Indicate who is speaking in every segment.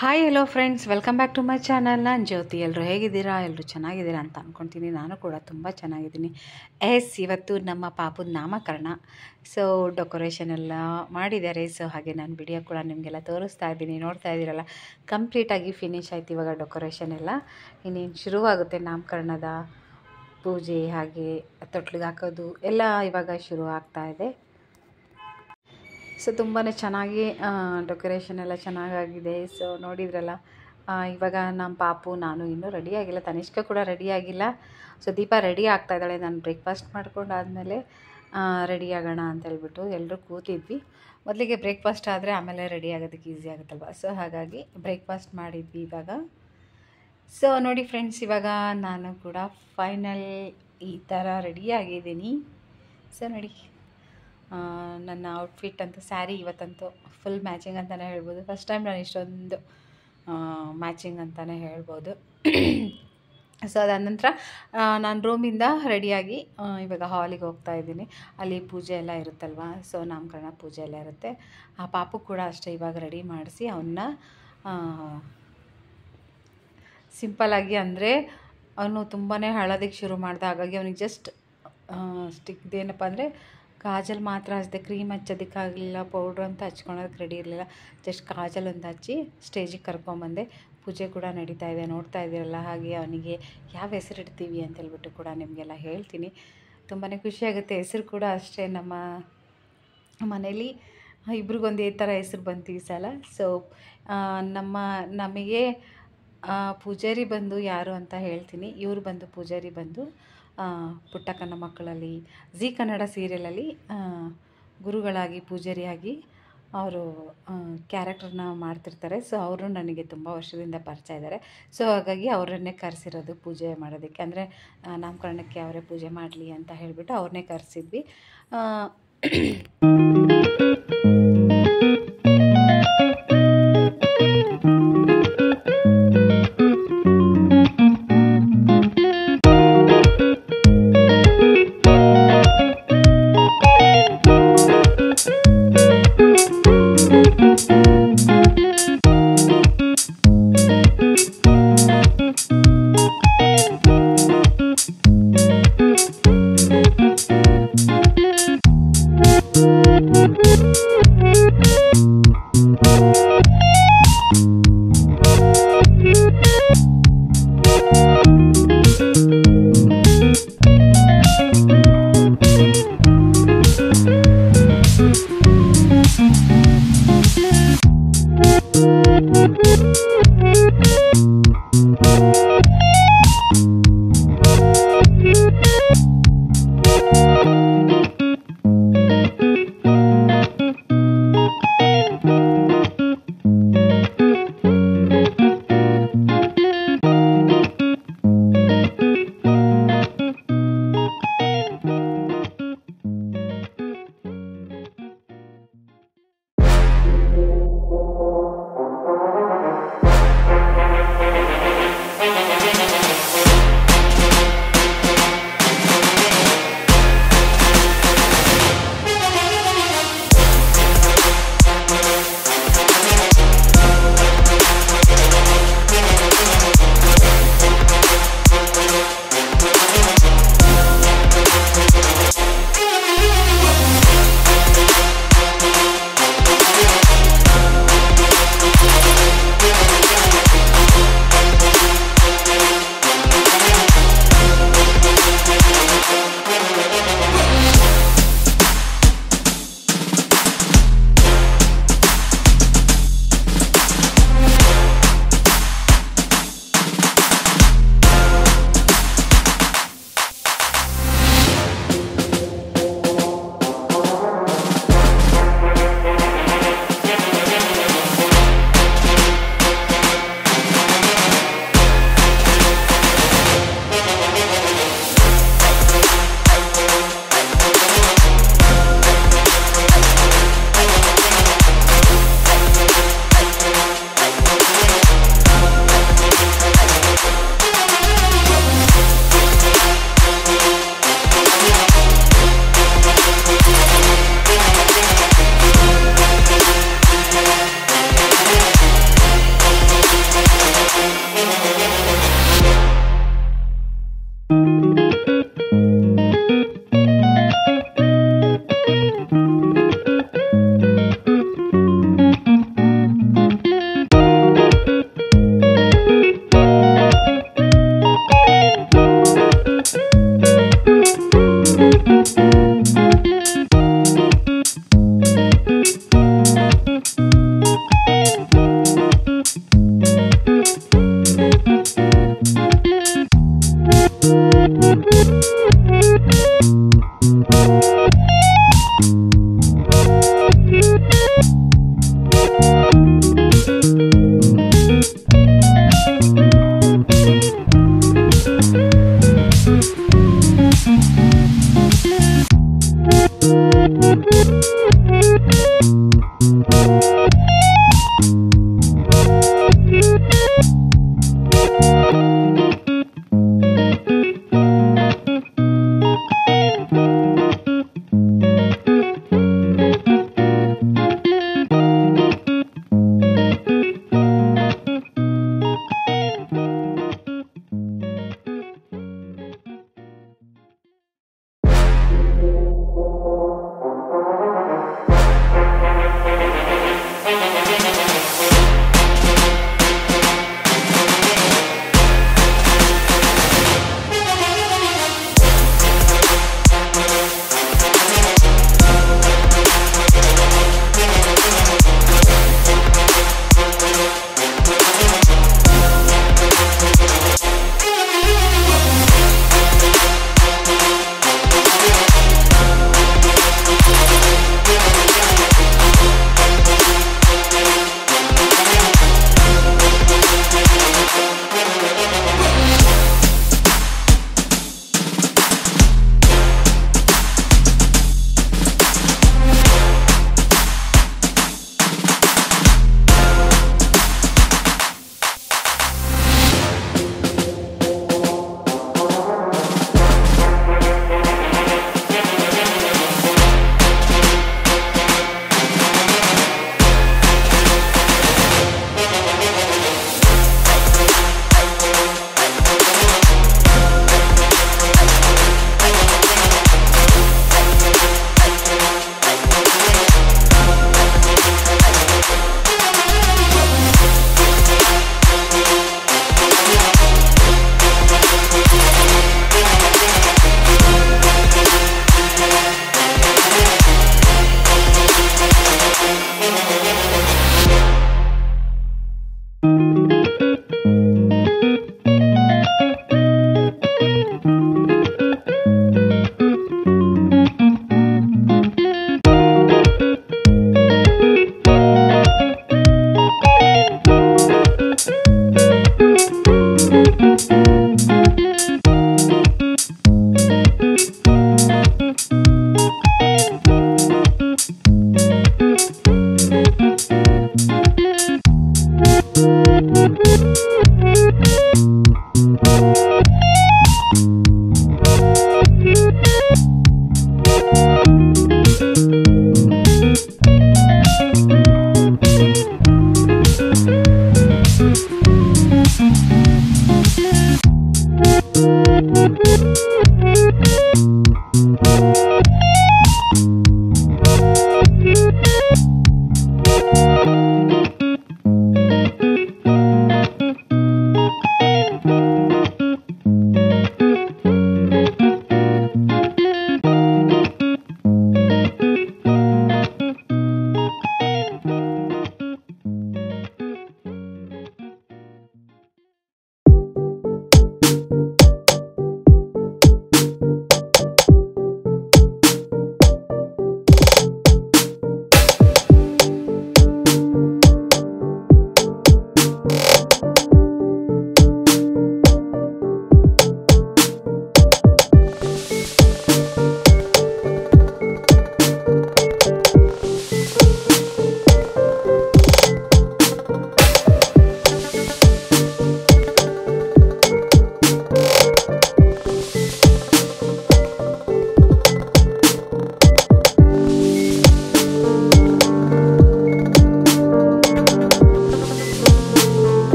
Speaker 1: Hi hello friends, welcome back to my channel. ನಾನು ಜ್ಯೋತಿ. ಎಲ್ಲರೂ ಹೇಗಿದ್ದೀರಾ? ಎಲ್ಲರೂ ಚೆನ್ನಾಗಿದ್ದೀರಾ ಅಂತ ಅಂದ್ಕೊತೀನಿ. ನಾನು ಕೂಡ ತುಂಬ ಚೆನ್ನಾಗಿದ್ದೀನಿ. ಇವತ್ತು ನಮ್ಮ ಪಾಪದ ನಾಮಕರಣ. ಸೊ ಡೆಕೋರೇಷನ್ ಎಲ್ಲ ಮಾಡಿದ್ದಾರೆ. ಸೊ ಹಾಗೆ ನಾನು ವಿಡಿಯೋ ಕೂಡ ನಿಮಗೆಲ್ಲ ತೋರಿಸ್ತಾ ಇದ್ದೀನಿ. ನೋಡ್ತಾ ಇದ್ದೀರಲ್ಲ, ಕಂಪ್ಲೀಟಾಗಿ ಫಿನಿಶ್ ಆಯ್ತು. ಇವಾಗ ಡೆಕೋರೇಷನ್ ಎಲ್ಲ ಇನ್ನೇನು ಶುರುವಾಗುತ್ತೆ. ನಾಮಕರಣದ ಪೂಜೆ ಹಾಗೆ ತೊಟ್ಲಿಗೆ ಹಾಕೋದು ಎಲ್ಲ ಇವಾಗ ಶುರು ಆಗ್ತಾ ಇದೆ. ಸೊ ತುಂಬಾ ಚೆನ್ನಾಗಿ ಡೆಕೋರೇಷನ್ ಎಲ್ಲ ಚೆನ್ನಾಗಾಗಿದೆ. ಸೊ ನೋಡಿದ್ರಲ್ಲ, ಇವಾಗ ನಮ್ಮ ಪಾಪು ನಾನು ಇನ್ನೂ ರೆಡಿಯಾಗಿಲ್ಲ. ತನಿಷ್ಕ ಕೂಡ ರೆಡಿಯಾಗಿಲ್ಲ. ಸೊ ದೀಪ ರೆಡಿ ಆಗ್ತಾ ಇದ್ದಾಳೆ. ನಾನು ಬ್ರೇಕ್ಫಾಸ್ಟ್ ಮಾಡ್ಕೊಂಡಾದಮೇಲೆ ರೆಡಿ ಆಗೋಣ ಅಂತ ಹೇಳ್ಬಿಟ್ಟು ಎಲ್ಲರೂ ಕೂತಿದ್ವಿ. ಮೊದಲಿಗೆ ಬ್ರೇಕ್ಫಾಸ್ಟ್ ಆದರೆ ಆಮೇಲೆ ರೆಡಿ ಆಗೋದಕ್ಕೆ ಈಸಿ ಆಗುತ್ತಲ್ವ. ಸೊ ಹಾಗಾಗಿ ಬ್ರೇಕ್ಫಾಸ್ಟ್ ಮಾಡಿದ್ವಿ ಇವಾಗ. ಸೊ ನೋಡಿ ಫ್ರೆಂಡ್ಸ್, ಇವಾಗ ನಾನು ಕೂಡ ಫೈನಲ್ ಈ ಥರ ರೆಡಿಯಾಗಿದ್ದೀನಿ. ಸೊ ನೋಡಿ, ನನ್ನ ಔಟ್ಫಿಟ್ ಅಂತೂ ಸ್ಯಾರಿ ಇವತ್ತಂತೂ ಫುಲ್ ಮ್ಯಾಚಿಂಗ್ ಅಂತಲೇ ಹೇಳ್ಬೋದು. ಫಸ್ಟ್ ಟೈಮ್ ನಾನು ಇಷ್ಟೊಂದು ಮ್ಯಾಚಿಂಗ್ ಅಂತಲೇ ಹೇಳ್ಬೋದು. ಸೊ ಅದಾದ ನಂತರ ನಾನು ರೂಮಿಂದ ರೆಡಿಯಾಗಿ ಇವಾಗ ಹಾಲಿಗೆ ಹೋಗ್ತಾ ಇದ್ದೀನಿ. ಅಲ್ಲಿ ಪೂಜೆ ಎಲ್ಲ ಇರುತ್ತಲ್ವ. ಸೊ ನಾಮಕರಣ ಪೂಜೆ ಎಲ್ಲ ಇರುತ್ತೆ. ಆ ಪಾಪು ಕೂಡ ಅಷ್ಟೇ ಇವಾಗ ರೆಡಿ ಮಾಡಿಸಿ ಅವನ್ನ ಸಿಂಪಲ್ಲಾಗಿ, ಅಂದರೆ ಅವನು ತುಂಬಾ ಅಳೋದಕ್ಕೆ ಶುರು ಮಾಡ್ದೆ. ಹಾಗಾಗಿ ಅವನಿಗೆ ಜಸ್ಟ್ ಸ್ಟಿಕ್ದೇನಪ್ಪ ಅಂದರೆ ಕಾಜಲ್ ಮಾತ್ರ ಹಚ್ಚಿದೆ. ಕ್ರೀಮ್ ಹಚ್ಚೋದಕ್ಕಾಗಲಿಲ್ಲ, ಪೌಡ್ರ್ ಅಂತ ಹಚ್ಕೊಳೋದಕ್ಕೆ ರೆಡಿ ಇರಲಿಲ್ಲ. ಜಸ್ಟ್ ಕಾಜಲ್ ಒಂದು ಹಚ್ಚಿ ಸ್ಟೇಜಿಗೆ ಕರ್ಕೊಂಬಂದೆ. ಪೂಜೆ ಕೂಡ ನಡೀತಾ ಇದೆ, ನೋಡ್ತಾ ಇದ್ದೀರಲ್ಲ. ಹಾಗೆ ಅವನಿಗೆ ಯಾವ ಹೆಸರು ಇಡ್ತೀವಿ ಅಂತ ಹೇಳ್ಬಿಟ್ಟು ಕೂಡ ನಿಮಗೆಲ್ಲ ಹೇಳ್ತೀನಿ. ತುಂಬಾ ಖುಷಿಯಾಗುತ್ತೆ. ಹೆಸರು ಕೂಡ ಅಷ್ಟೇ, ನಮ್ಮ ಮನೇಲಿ ಇಬ್ರಿಗೊಂದೇ ಥರ ಹೆಸರು ಬಂತು ಈ ಸಲ. ಸೊ ನಮಗೆ ಪೂಜಾರಿ ಬಂದು ಯಾರು ಅಂತ ಹೇಳ್ತೀನಿ. ಇವರು ಬಂದು ಪೂಜಾರಿ ಬಂದು ಪುಟ್ಟಕ್ಕನ ಮಕ್ಕಳಲ್ಲಿ ಜೀ ಕನ್ನಡ ಸೀರಿಯಲಲ್ಲಿ ಗುರುಗಳಾಗಿ ಪೂಜಾರಿಯಾಗಿ ಅವರು ಕ್ಯಾರೆಕ್ಟರ್ನ ಮಾಡ್ತಿರ್ತಾರೆ. ಸೊ ಅವರು ನನಗೆ ತುಂಬ ವರ್ಷದಿಂದ ಪರಿಚಯ ಇದ್ದಾರೆ. ಸೊ ಹಾಗಾಗಿ ಅವರನ್ನೇ ಕರೆಸಿರೋದು ಪೂಜೆ ಮಾಡೋದಕ್ಕೆ. ಅಂದರೆ ನಾಮಕರಣಕ್ಕೆ ಅವರೇ ಪೂಜೆ ಮಾಡಲಿ ಅಂತ ಹೇಳಿಬಿಟ್ಟು ಅವ್ರನ್ನೇ ಕರೆಸಿದ್ವಿ.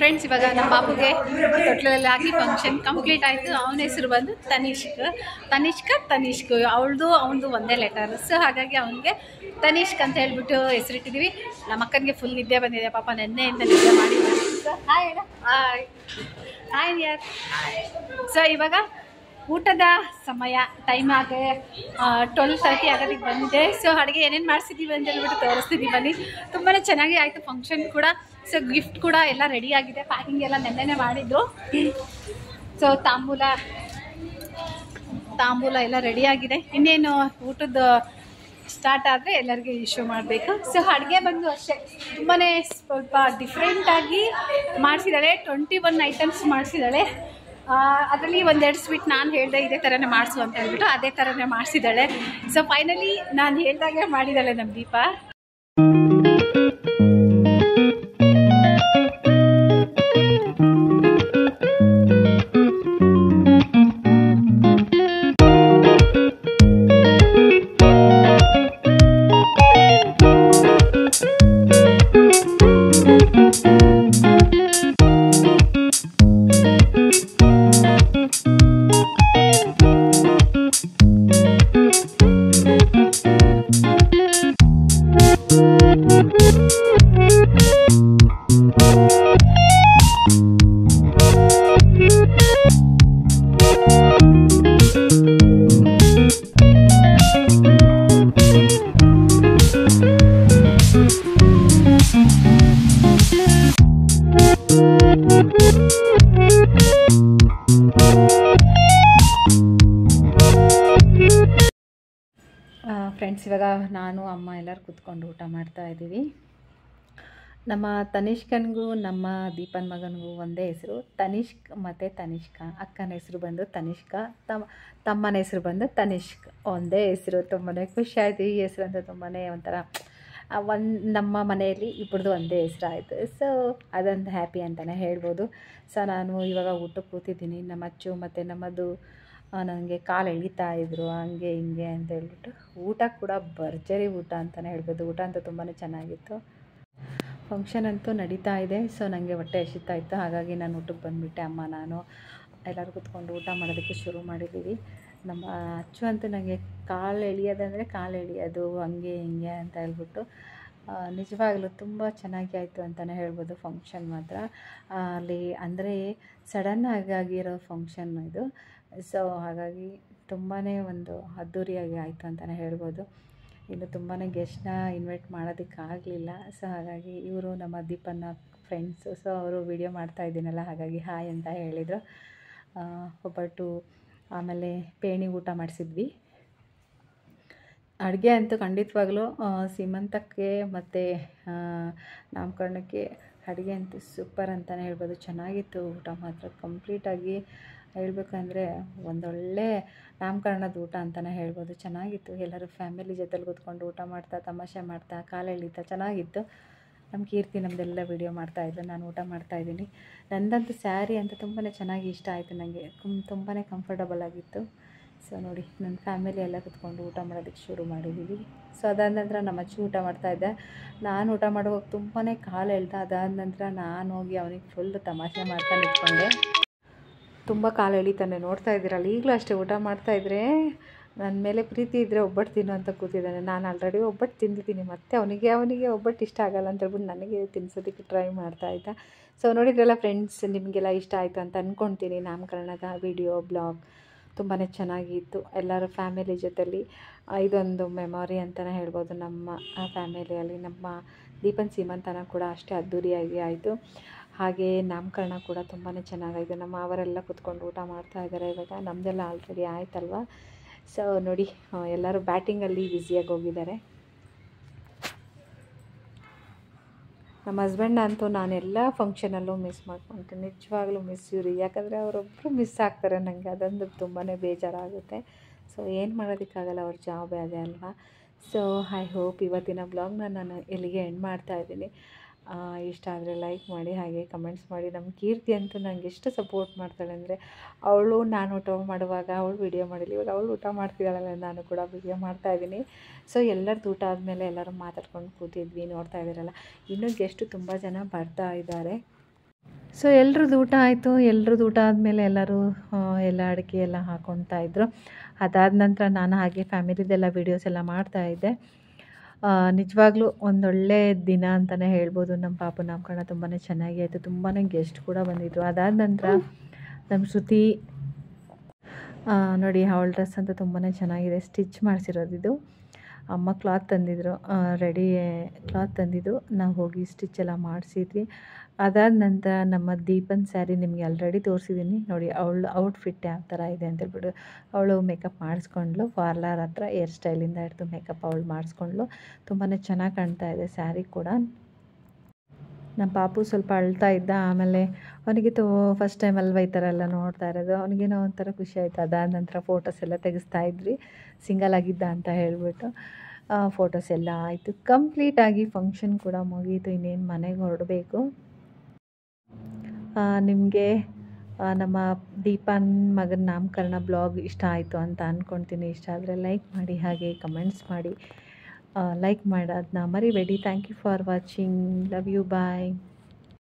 Speaker 2: ಫ್ರೆಂಡ್ಸ್, ಇವಾಗ ನಮ್ಮ ಪಾಪುಗೆ ತೊಟ್ಲಲ್ಲಿ ಹಾಕಿ ಫಂಕ್ಷನ್ ಕಂಪ್ಲೀಟ್ ಆಯಿತು. ಅವನ ಹೆಸರು ಬಂದು ತನಿಷ್ಕ್. ಅವನದು ಒಂದೇ ಲೆಟರ್. ಸೊ ಹಾಗಾಗಿ ಅವನಿಗೆ ತನಿಷ್ಕ್ ಅಂತ ಹೇಳ್ಬಿಟ್ಟು ಹೆಸರಿಟ್ಟಿದ್ದೀವಿ. ನಮ್ಮ ಅಕ್ಕನಿಗೆ ಫುಲ್ ನಿದ್ದೆ ಬಂದಿದೆ ಪಾಪ, ನೆನ್ನೆಯಿಂದ ನಿದ್ದೆ ಮಾಡಿದ್ದಾರೆ. ಸೊ ಹಾಯ್ ಯಾರ್. ಸೊ ಇವಾಗ ಊಟದ ಸಮಯ, ಟೈಮ್ ಆಗಿ 12:30 ಆಗೋದಕ್ಕೆ ಬಂದಿದೆ. ಸೊ ಅಡುಗೆ ಏನೇನು ಮಾಡಿಸಿದ್ದೀವಿ ಅಂತ ಹೇಳ್ಬಿಟ್ಟು ತೋರಿಸ್ತಿದ್ದೀವಿ ಬನ್ನಿ. ತುಂಬಾ ಚೆನ್ನಾಗಿ ಆಯಿತು ಫಂಕ್ಷನ್ ಕೂಡ. ಸೊ ಗಿಫ್ಟ್ ಕೂಡ ಎಲ್ಲ ರೆಡಿ ಆಗಿದೆ, ಪ್ಯಾಕಿಂಗ್ ಎಲ್ಲ ನೆನ್ನೆನೇ ಮಾಡಿದ್ರು. ಸೊ ತಾಂಬೂಲ ಎಲ್ಲ ರೆಡಿಯಾಗಿದೆ. ಇನ್ನೇನು ಊಟದ ಸ್ಟಾರ್ಟ್ ಆದರೆ ಎಲ್ಲರಿಗೂ ಇಶ್ಯೂ ಮಾಡಬೇಕು. ಸೊ ಅಡುಗೆ ಬಂದು ಅಷ್ಟೇ ತುಂಬಾ ಸ್ವಲ್ಪ ಡಿಫ್ರೆಂಟಾಗಿ ಮಾಡಿಸಿದ್ದಾಳೆ. 21 ಐಟಮ್ಸ್ ಮಾಡಿಸಿದ್ದಾಳೆ. ಅದರಲ್ಲಿ ಒಂದೆರಡು ಸ್ವೀಟ್ ನಾನು ಹೇಳಿದೆ ಇದೇ ಥರನೇ ಮಾಡಿಸು ಅಂತ ಹೇಳ್ಬಿಟ್ಟು ಅದೇ ಥರನೇ ಮಾಡಿಸಿದ್ದಾಳೆ. ಸೊ ಫೈನಲಿ ನಾನು ಹೇಳ್ದಾಗೆ ಮಾಡಿದ್ದಾಳೆ ನಮ್ಮ ದೀಪ. ಫ್ರೆಂಡ್ಸ್, ಇವಾಗ ನಾನು ಅಮ್ಮ ಎಲ್ಲರೂ ಕೂತ್ಕೊಂಡು ಊಟ ಮಾಡ್ತಾಯಿದ್ದೀವಿ. ನಮ್ಮ ತನಿಷ್ಕನಿಗೂ ನಮ್ಮ ದೀಪನ್ ಮಗನಿಗೂ ಒಂದೇ ಹೆಸರು, ತನಿಷ್ಕ್ ಮತ್ತು ತನಿಷ್ಕ. ಅಕ್ಕನ ಹೆಸರು ಬಂದು ತನಿಷ್ಕ, ತಮ್ಮನ ಹೆಸರು ಬಂದು ತನಿಷ್ಕ್. ಒಂದೇ ಹೆಸರು. ತುಂಬಾ ಖುಷಿ ಆಯಿತು ಈ ಹೆಸರು ಅಂತ. ತುಂಬಾ ಒಂಥರ ನಮ್ಮ ಮನೆಯಲ್ಲಿ ಇಬ್ಬರದು ಒಂದೇ ಹೆಸರು ಆಯಿತು. ಸೊ ಅದೊಂದು ಹ್ಯಾಪಿ ಅಂತಲೇ ಹೇಳ್ಬೋದು. ಸೊ ನಾನು ಇವಾಗ ಊಟಕ್ಕೆ ಕೂತಿದ್ದೀನಿ. ನಮ್ಮ ಅಚ್ಚು ಮತ್ತು ನಮ್ಮದು ನನಗೆ ಕಾಲು ಎಳಿತಾ ಇದ್ರು ಹಂಗೆ ಹಿಂಗೆ ಅಂತ ಹೇಳ್ಬಿಟ್ಟು. ಊಟ ಕೂಡ ಭರ್ಜರಿ ಊಟ ಅಂತಲೇ ಹೇಳ್ಬೋದು. ಊಟ ಅಂತೂ ತುಂಬಾ ಚೆನ್ನಾಗಿತ್ತು. ಫಂಕ್ಷನ್ ಅಂತೂ ನಡೀತಾ ಇದೆ. ಸೊ ನನಗೆ ಹೊಟ್ಟೆ ಹಸಿತಾ ಇತ್ತು, ಹಾಗಾಗಿ ನಾನು ಊಟಕ್ಕೆ ಬಂದುಬಿಟ್ಟೆ. ಅಮ್ಮ ನಾನು ಎಲ್ಲರೂ ಕೂತ್ಕೊಂಡು ಊಟ ಮಾಡೋದಕ್ಕೆ ಶುರು ಮಾಡಿದ್ದೀವಿ. ನಮ್ಮ ಅಚ್ಚು ಅಂತೂ ನನಗೆ ಕಾಲು ಎಳಿಯೋದು ಹಂಗೆ ಹಿಂಗೆ ಅಂತ ಹೇಳ್ಬಿಟ್ಟು. ನಿಜವಾಗ್ಲೂ ತುಂಬ ಚೆನ್ನಾಗಿ ಆಯಿತು ಅಂತಲೇ ಹೇಳ್ಬೋದು ಫಂಕ್ಷನ್ ಮಾತ್ರ. ಅಲ್ಲಿ ಅಂದರೆ ಸಡನ್ನಾಗಿ ಆಗಿರೋ ಫಂಕ್ಷನ್ ಇದು. ಸೊ ಹಾಗಾಗಿ ತುಂಬಾ ಒಂದು ಅದ್ಧೂರಿಯಾಗಿ ಆಯಿತು ಅಂತಲೇ ಹೇಳ್ಬೋದು. ಇನ್ನು ತುಂಬಾ ಗೆಸ್ಟ್ನ ಇನ್ವೈಟ್ ಮಾಡೋದಕ್ಕಾಗಲಿಲ್ಲ. ಸೊ ಹಾಗಾಗಿ ಇವರು ನಮ್ಮ ದೀಪನ್ನ ಫ್ರೆಂಡ್ಸು. ಸೊ ಅವರು ವಿಡಿಯೋ ಮಾಡ್ತಾಯಿದ್ದೀನಲ್ಲ, ಹಾಗಾಗಿ ಹಾಯ್ ಅಂತ ಹೇಳಿದರು. ಒಬ್ಬಟ್ಟು, ಆಮೇಲೆ ಪೇಣಿ ಊಟ ಮಾಡಿಸಿದ್ವಿ. ಅಡುಗೆ ಅಂತೂ ಖಂಡಿತವಾಗ್ಲೂ ಸೀಮಂತಕ್ಕೆ ಮತ್ತು ನಾಮಕರಣಕ್ಕೆ ಅಡುಗೆ ಅಂತೂ ಸೂಪರ್ ಅಂತಲೇ ಹೇಳ್ಬೋದು. ಚೆನ್ನಾಗಿತ್ತು ಊಟ ಮಾತ್ರ. ಕಂಪ್ಲೀಟಾಗಿ ಹೇಳ್ಬೇಕಂದ್ರೆ ಒಂದೊಳ್ಳೆ ನಾಮಕರಣದ ಊಟ ಅಂತಲೇ ಹೇಳ್ಬೋದು. ಚೆನ್ನಾಗಿತ್ತು. ಎಲ್ಲರೂ ಫ್ಯಾಮಿಲಿ ಜೊತೆಲಿ ಕೂತ್ಕೊಂಡು ಊಟ ಮಾಡ್ತಾ, ತಮಾಷೆ ಮಾಡ್ತಾ, ಕಾಲು ಎಳಿತಾ ಚೆನ್ನಾಗಿತ್ತು. ನಮ್ಮ ಕೀರ್ತಿ ನಮ್ಮದೆಲ್ಲ ವೀಡಿಯೋ ಮಾಡ್ತಾಯಿದ್ಲು, ನಾನು ಊಟ ಮಾಡ್ತಾಯಿದ್ದೀನಿ. ನಂದಂತೂ ಸ್ಯಾರಿ ಅಂತ ತುಂಬಾ ಚೆನ್ನಾಗಿ ಇಷ್ಟ ಆಯಿತು ನನಗೆ. ತುಂಬಾ ಕಂಫರ್ಟಬಲ್ ಆಗಿತ್ತು. ಸೊ ನೋಡಿ, ನನ್ನ ಫ್ಯಾಮಿಲಿ ಎಲ್ಲ ಕೂತ್ಕೊಂಡು ಊಟ ಮಾಡೋದಕ್ಕೆ ಶುರು ಮಾಡಿದ್ದೀವಿ. ಸೊ ಅದಾದ ನಂತರ ನಮ್ಮ ಅಚ್ಚು ಊಟ ಮಾಡ್ತಾಯಿದ್ದೆ. ನಾನು ಊಟ ಮಾಡುವಾಗ ತುಂಬಾ ಕಾಲು ಎಳ್ದ. ಅದಾದ ನಂತರ ನಾನು ಹೋಗಿ ಅವನಿಗೆ ಫುಲ್ಲು ತಮಾಷೆ ಮಾಡ್ತಾ ನಿಂತ್ಕೊಂಡೆ. ತುಂಬ ಕಾಲು ಎಳಿತಾನೆ, ನೋಡ್ತಾ ಇದ್ದೀರಲ್ಲ. ಈಗಲೂ ಅಷ್ಟೇ ಊಟ ಮಾಡ್ತಾಯಿದ್ರೆ ನನ್ನ ಮೇಲೆ ಪ್ರೀತಿ ಇದ್ದರೆ ಒಬ್ಬಟ್ಟು ತಿನ್ನು ಅಂತ ಕೂತಿದ್ದಾನೆ. ನಾನು ಆಲ್ರೆಡಿ ಒಬ್ಬಟ್ಟು ತಿಂದಿದ್ದೀನಿ, ಮತ್ತು ಅವನಿಗೆ ಒಬ್ಬಟ್ಟು ಇಷ್ಟ ಆಗಲ್ಲ ಅಂತ ಹೇಳ್ಬಿಟ್ಟು ನನಗೆ ತಿನ್ನಿಸೋದಕ್ಕೆ ಟ್ರೈ ಮಾಡ್ತಾಯಿದ್ದ. ಸೊ ನೋಡಿದ್ರಲ್ಲ ಫ್ರೆಂಡ್ಸ್, ನಿಮಗೆಲ್ಲ ಇಷ್ಟ ಆಯಿತು ಅಂತ ಅಂದ್ಕೊಳ್ತೀನಿ. ನಾಮಕರಣದ ವಿಡಿಯೋ ಬ್ಲಾಗ್ ತುಂಬಾ ಚೆನ್ನಾಗಿತ್ತು. ಎಲ್ಲರ ಫ್ಯಾಮಿಲಿ ಜೊತೆಲಿ ಇದೊಂದು ಮೆಮೊರಿ ಅಂತಲೇ ಹೇಳ್ಬೋದು. ನಮ್ಮ ಫ್ಯಾಮಿಲಿಯಲ್ಲಿ ನಮ್ಮ ದೀಪನ್ ಸೀಮಂತನ ಕೂಡ ಅಷ್ಟೇ ಅದ್ಧೂರಿಯಾಗಿ ಆಯಿತು. ಹಾಗೆ ನಾಮಕರಣ ಕೂಡ ತುಂಬಾ ಚೆನ್ನಾಗಾಯಿತು. ನಮ್ಮ ಅವರೆಲ್ಲ ಕೂತ್ಕೊಂಡು ಊಟ ಮಾಡ್ತಾಯಿದ್ದಾರೆ. ಇವಾಗ ನಮ್ಮದೆಲ್ಲ ಆಲ್ರೆಡಿ ಆಯ್ತಲ್ವ. ಸೊ ನೋಡಿ, ಎಲ್ಲರೂ ಬ್ಯಾಟಿಂಗಲ್ಲಿ ಬ್ಯುಸಿಯಾಗಿ ಹೋಗಿದ್ದಾರೆ. ನಮ್ಮ ಹಸ್ಬೆಂಡ್ನ ಅಂತೂ ನಾನು ಎಲ್ಲ ಫಂಕ್ಷನಲ್ಲೂ ಮಿಸ್ ಮಾಡ್ಕೊತೀನಿ. ನಿಜವಾಗ್ಲೂ ಮಿಸ್ ಇವ್ರಿ, ಯಾಕಂದರೆ ಅವರೊಬ್ಬರು ಮಿಸ್ ಆಗ್ತಾರೆ ನನಗೆ. ಅದೊಂದು ತುಂಬಾ ಬೇಜಾರಾಗುತ್ತೆ. ಸೊ ಏನು ಮಾಡೋದಕ್ಕಾಗಲ್ಲ, ಅವ್ರ ಜಾಬೇ ಅದೇ ಅಲ್ವಾ. ಸೊ ಐ ಹೋಪ್ ಇವತ್ತಿನ ಬ್ಲಾಗ್ನ ನಾನು ಇಲ್ಲಿಗೆ ಎಂಡ್ ಮಾಡ್ತಾಯಿದ್ದೀನಿ. ಇಷ್ಟ ಆದರೆ ಲೈಕ್ ಮಾಡಿ, ಹಾಗೆ ಕಮೆಂಟ್ಸ್ ಮಾಡಿ. ನಮ್ಮ ಕೀರ್ತಿ ಅಂತೂ ನನಗೆ ಎಷ್ಟು ಸಪೋರ್ಟ್ ಮಾಡ್ತಾಳೆ ಅಂದರೆ, ಅವಳು ನಾನು ಊಟ ಮಾಡುವಾಗ ಅವಳು ವೀಡಿಯೋ ಮಾಡಿಲ್ಲ. ಇವಾಗ ಅವಳು ಊಟ ಮಾಡ್ತಿದ್ದಾಳಲ್ಲ, ನಾನು ಕೂಡ ವೀಡಿಯೋ ಮಾಡ್ತಾಯಿದ್ದೀನಿ. ಸೊ ಎಲ್ಲರದ್ದು ಊಟ ಆದಮೇಲೆ ಎಲ್ಲರೂ ಮಾತಾಡ್ಕೊಂಡು ಕೂತಿದ್ವಿ. ನೋಡ್ತಾ ಇದ್ದೀರಲ್ಲ, ಇನ್ನೂ ಗೆಸ್ಟು ತುಂಬ ಜನ ಬರ್ತಾ ಇದ್ದಾರೆ. ಸೊ ಎಲ್ರದ್ದು ಊಟ ಆಯಿತು. ಎಲ್ರದ್ದು ಊಟ ಆದಮೇಲೆ ಎಲ್ಲರೂ ಎಲ್ಲ ಅಡುಗೆ ಎಲ್ಲ ಹಾಕ್ಕೊಳ್ತಾ ಇದ್ದರು. ಅದಾದ ನಂತರ ನಾನು ಹಾಗೆ ಫ್ಯಾಮಿಲಿದೆಲ್ಲ ವೀಡಿಯೋಸ್ ಎಲ್ಲ ಮಾಡ್ತಾಯಿದ್ದೆ. ನಿಜವಾಗ್ಲೂ ಒಂದೊಳ್ಳೆ ದಿನ ಅಂತಲೇ ಹೇಳ್ಬೋದು. ನಮ್ಮ ಪಾಪು ನಾಮಕರಣ ತುಂಬಾ ಚೆನ್ನಾಗಿ ಆಯಿತು. ತುಂಬಾ ಗೆಸ್ಟ್ ಕೂಡ ಬಂದಿದ್ದರು. ಅದಾದ ನಂತರ ನಮ್ಮ ಶ್ರುತಿ ನೋಡಿ, ಅವಳ ಡ್ರೆಸ್ ಅಂತ ತುಂಬಾ ಚೆನ್ನಾಗಿದೆ. ಸ್ಟಿಚ್ ಮಾಡಿಸಿರೋದಿದು. ಅಮ್ಮ ಕ್ಲಾತ್ ತಂದಿದ್ರು, ರೆಡಿ ಕ್ಲಾತ್ ತಂದಿದ್ದು. ನಾವು ಹೋಗಿ ಸ್ಟಿಚ್ ಎಲ್ಲ ಮಾಡಿಸಿದ್ವಿ. ಅದಾದ ನಂತರ ನಮ್ಮ ದೀಪನ್ ಸ್ಯಾರಿ ನಿಮಗೆ ಆಲ್ರೆಡಿ ತೋರಿಸಿದ್ದೀನಿ ನೋಡಿ. ಅವಳು ಔಟ್ಫಿಟ್ ಯಾವ ಥರ ಇದೆ ಅಂತೇಳ್ಬಿಟ್ಟು ಅವಳು ಮೇಕಪ್ ಮಾಡಿಸ್ಕೊಂಡ್ಳು. ಪಾರ್ಲರ್ ಹತ್ರ ಹೇರ್ ಸ್ಟೈಲಿಂದ ಹಿಡ್ದು ಮೇಕಪ್ ಅವಳು ಮಾಡಿಸ್ಕೊಂಡ್ಳು. ತುಂಬಾ ಚೆನ್ನಾಗಿ ಕಾಣ್ತಾ ಇದೆ ಸ್ಯಾರಿ ಕೂಡ. ನಮ್ಮ ಪಾಪು ಸ್ವಲ್ಪ ಅಳ್ತಾ ಇದ್ದ. ಆಮೇಲೆ ಅವನಿಗೆ ಫಸ್ಟ್ ಟೈಮ್ ಅಲ್ವ ಈ ಥರ ಎಲ್ಲ ನೋಡ್ತಾ ಇರೋದು. ಅವನಿಗೇನೋ ಒಂಥರ ಖುಷಿ ಆಯಿತು. ಅದಾದ ನಂತರ ಫೋಟೋಸ್ ಎಲ್ಲ ತೆಗೆಸ್ತಾ ಇದ್ವಿ, ಸಿಂಗಲ್ ಆಗಿದ್ದ ಅಂತ ಹೇಳಿಬಿಟ್ಟು. ಫೋಟೋಸ್ ಎಲ್ಲ ಆಯಿತು. ಕಂಪ್ಲೀಟಾಗಿ ಫಂಕ್ಷನ್ ಕೂಡ ಮುಗೀತು. ಇನ್ನೇನು ಮನೆಗೆ ಹೊರಡಬೇಕು. ನಿಮಗೆ ನಮ್ಮ ದೀಪನ್ ಮಗನ ನಾಮಕರಣ ಬ್ಲಾಗ್ ಇಷ್ಟ ಆಯಿತು ಅಂತ ಅಂದ್ಕೊಳ್ತೀನಿ. ಇಷ್ಟ ಆದರೆ ಲೈಕ್ ಮಾಡಿ, ಹಾಗೆ ಕಮೆಂಟ್ಸ್ ಮಾಡಿ. ಲೈಕ್ ಮಾಡೋದನ್ನ ಮರಿಬೇಡಿ. Thank you for watching. Love you. Bye.